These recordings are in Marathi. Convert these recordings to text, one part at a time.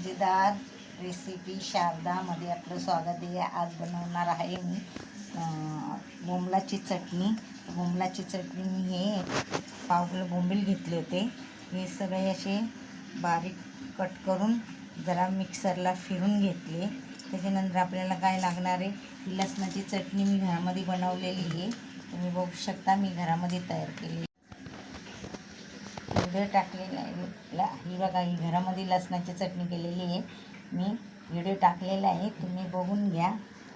मजेदार रेसिपी शारदामध्ये आपलं स्वागत आहे. आज बनवणार आहे मी बोंबलाची चटणी. बोंबलाची चटणी मी हे पाव किलो बोंबील घेतले होते. हे सगळे असे बारीक कट करून जरा मिक्सरला फिरून घेतले. त्याच्यानंतर आपल्याला काय लागणार आहे, ही लसणाची चटणी मी घरामध्ये बनवलेली आहे. तुम्ही बघू शकता, मी घरामध्ये तयार केली. व्हिडिओ टाकलेला आहे, ही बघा, ही घरामध्ये लसणाची चटणी केलेली आहे. मी व्हिडिओ टाकलेला आहे, तुम्ही बघून घ्या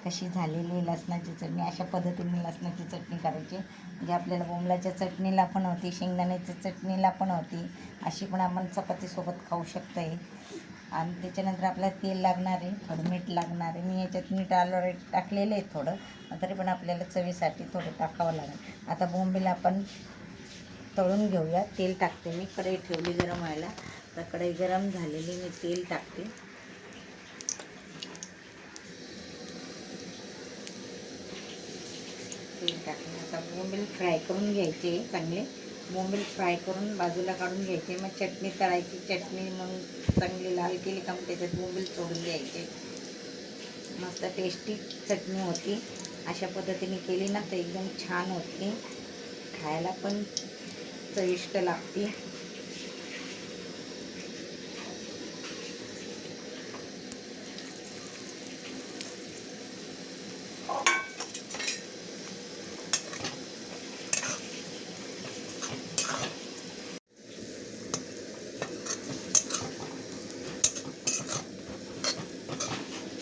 कशी झालेली आहे लसणाची चटणी. अशा पद्धतीने लसणाची चटणी करायची, म्हणजे आपल्याला बोंबलाच्या चटणीला पण होती, शेंगदाण्याच्या चटणीला पण होती, अशी पण आपण चपातीसोबत खाऊ शकतो आहे. आणि त्याच्यानंतर आपल्याला तेल लागणार आहे, थोडं मीठ लागणार आहे. मी याच्यात मीठ ऑलरेडी टाकलेलं आहे थोडं, तरी पण आपल्याला चवीसाठी थोडं टाकावं लागेल. आता बोंबीला आपण तळून घेऊया. तेल टाकते मी, कढई ठेवली गरम व्हायला. तर कढई गरम झालेली, मी तेल टाकते. तेल टाकले. आता बोंबील फ्राय करून घ्यायचे, चांगले बोंबील फ्राय करून बाजूला काढून घ्यायचे. मग चटणी तळायची. चटणी मग चांगली लाल केली का मग त्याच्यात बोंबील सोडून द्यायचे. मस्त टेस्टी चटणी होती. अशा पद्धतीने केली ना तर एकदम छान होती, खायला पण चविष्ट लागते.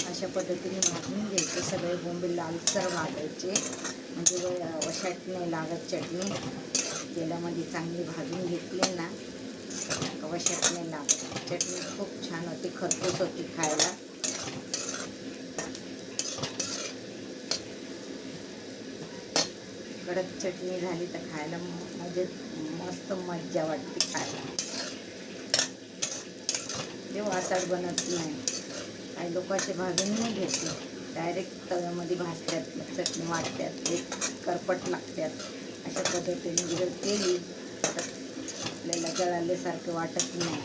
अशा पद्धतीने भाजून घ्यायचे. सगळे बोंबील लालसर भाजायचे, म्हणजे वशाट नाही लागत चटणी. तेलामध्ये चांगली भाजून घेतली ना वशाट नाही लागत. चटणी खूप छान होती, खरपूस होती खायला. कडक चटणी झाली तर खायला म्हणजे मस्त मज्जा वाटते खायला. ते वासाड बनत नाही. काही लोक असे भाजून नाही घेतले, डायरेक्ट तव्यामध्ये भाजतात, चटणी वाटतात, ते करपट लागतात. अशा पद्धतीने जर केली तर आपल्याला जळाल्यासारखं वाटत नाही.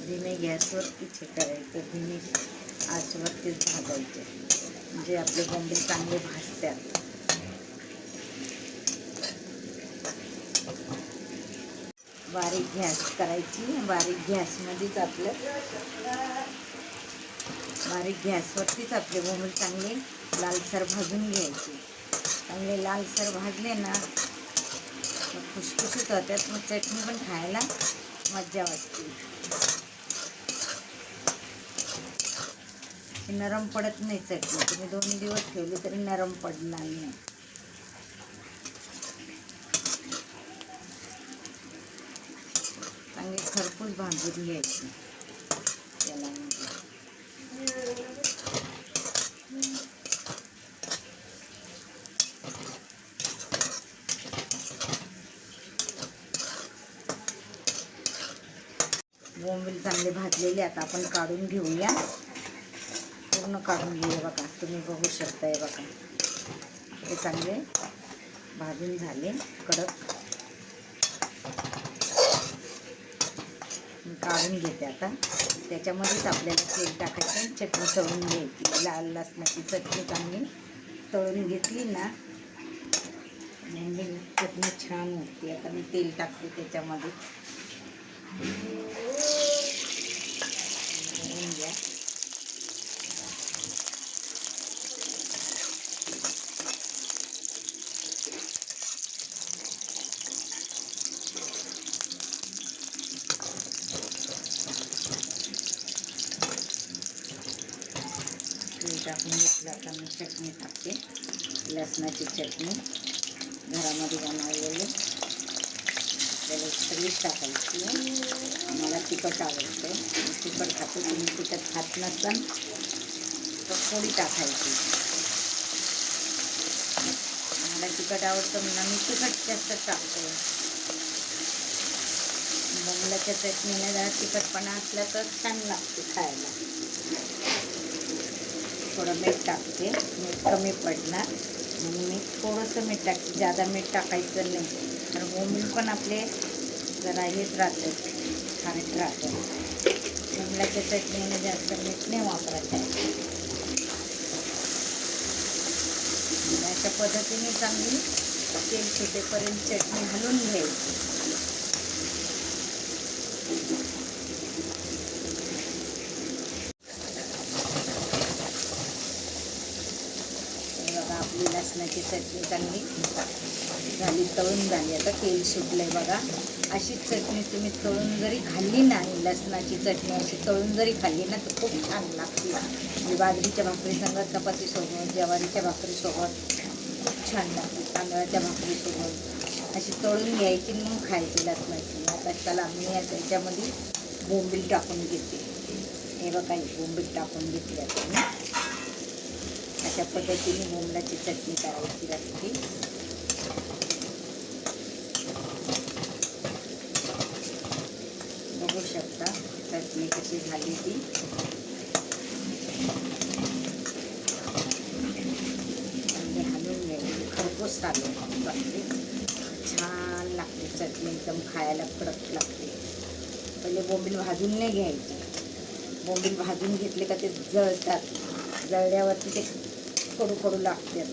धीमे गॅसवरतीच हे करायचं, धीमे आचवरतीच भाजायचे, म्हणजे आपले बोंबील चांगले भाजतात. बारीक गॅस करायची. बारीक गॅसमध्येच बारीक गॅसवरतीच आपले बोंबील चांगले लालसर भाजून घ्यायचे. चांगले लालसर भाजले ना मग खुशखुशीत होत्यात, मग चटणी पण खायला मज्जा वाटते. नरम पडत नाही चटणी, तुम्ही 2 दिवस ठेवली तरी नरम पडणार नाही. चांगली खरपूस भाजून घ्यायची त्याला. बोंबील चांगले भाजलेले आता आपण काढून घेऊया, पूर्ण काढून घेऊया. बघा, तुम्ही बघू शकताय, बघा ते चांगले भाजून झाले कडक. काढून घेते आता. त्याच्यामध्येच आपल्याला तेल टाकायचं, चटणी तळून घ्यायची. लाल लसणाची चटणी चांगली तळून घेतली ना बोंबील चटणी छान होती. आता मी तेल टाकते त्याच्यामध्ये. घ्या. तेल टाकून घेतलं. आता मी चटणी टाकते, लसणाची चटणी घरामध्ये बनवलेली. त्याला सगळीच टाकायची. मला तिखट आवडते, तिखट खाते. तुम्ही तिखट खात नसाल तर थोडी टाकायची. मला तिखट आवडतं म्हणून मी तिखट जास्त टाकते. बोंबलाच्या चटणीला जरा तिखटपणा असला तर छान लागते खायला. थोडं मीठ टाकते, मीठ कमी पडणार म्हणून मी थोडंसं मीठ टाकते, जादा मीठ टाकायचं नाही. तर बोंबील पण आपले जरा हेच राहतात, खारट राहतं. बोंबलाच्या चटणीमध्ये जास्त मीठ नाही वापरायचं आहे. अशा पद्धतीने चांगली तेल सुटेपर्यंत चटणी हलवून घ्यायची. बघा आपली लसणाची चटणी चांगली झाली, तळून झाली. आता तेल सुटलंय बघा. अशीच चटणी तुम्ही तळून जरी खाल्ली ना, लसणाची चटणी अशी तळून जरी खाल्ली ना तर खूप छान लागते. म्हणजे बाजरीच्या भाकरीसंगत, चपातीसोबत, ज्वारीच्या भाकरीसोबत खूप छान लागते. तांदळाच्या भाकरीसोबत अशी तळून घ्यायची मग खायची लसणाची. आता त्याला मी त्याच्यामध्ये बोंबील टाकून घेते. हे बघा बोंबील टाकून घेतली आता मी. अशा पद्धतीने बोंबलाची चटणी करायची असते. बघू शकता चटणी कशी झाली ती. हलवून घ्यायची, खरपूस चालू छान लागते चटणी, एकदम खायला कडक लागते. पहिले बोंबील भाजून नाही घ्यायचे. बोंबील भाजून घेतले का ते जळतात. जळल्यावरती ते कडू कडू लागतात.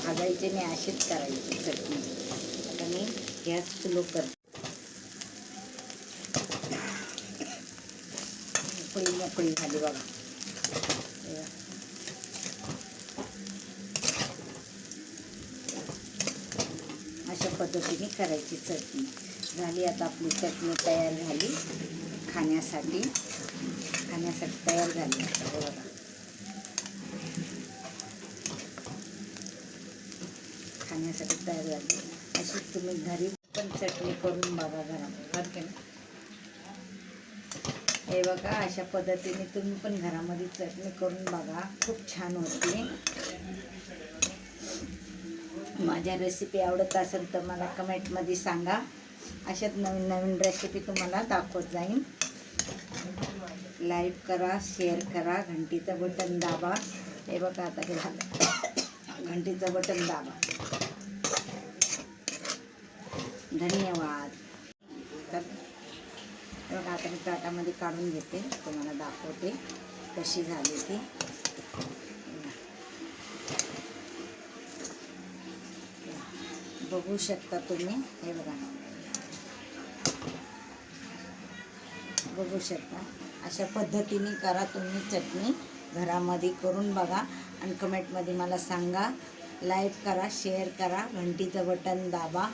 भाजायचे नाही, अशीच करायची चटणी. आता मी गॅस स्लो करते. मोकळी झाली बघा. अशा पद्धतीने करायची चटणी झाली. आता आपली चटणी तयार झाली खाण्यासाठी तयार झाली. आता बघा खाण्यासाठी तयार झाली. अशी तुम्ही घरी पण चटणी करून बघा घरामध्ये. हे बघा अशा पद्धतीने तुम्ही पण घरामध्ये चटणी करून बघा, खूप छान होते. माझ्या रेसिपी आवडत असेल तर मला कमेंटमध्ये सांगा. अशाच नवीन नवीन रेसिपी तुम्हाला दाखवत जाईन. लाईक करा, शेअर करा, घंटीचं बटन दाबा. हे बघा आता हे झालं, घंटीचं बटन दाबा. धन्यवाद. तर बघा आता मी ताटामध्ये काढून घेते, तुम्हाला दाखवते कशी झाली ती. बघू शकता तुम्ही. हे बघा बघू शकता. अशा पद्धतीने करा तुम्ही चटणी घरामध्ये करून बघा आणि कमेंटमध्ये मला सांगा. लाईक करा, शेअर करा, घंटीचं बटन दाबा.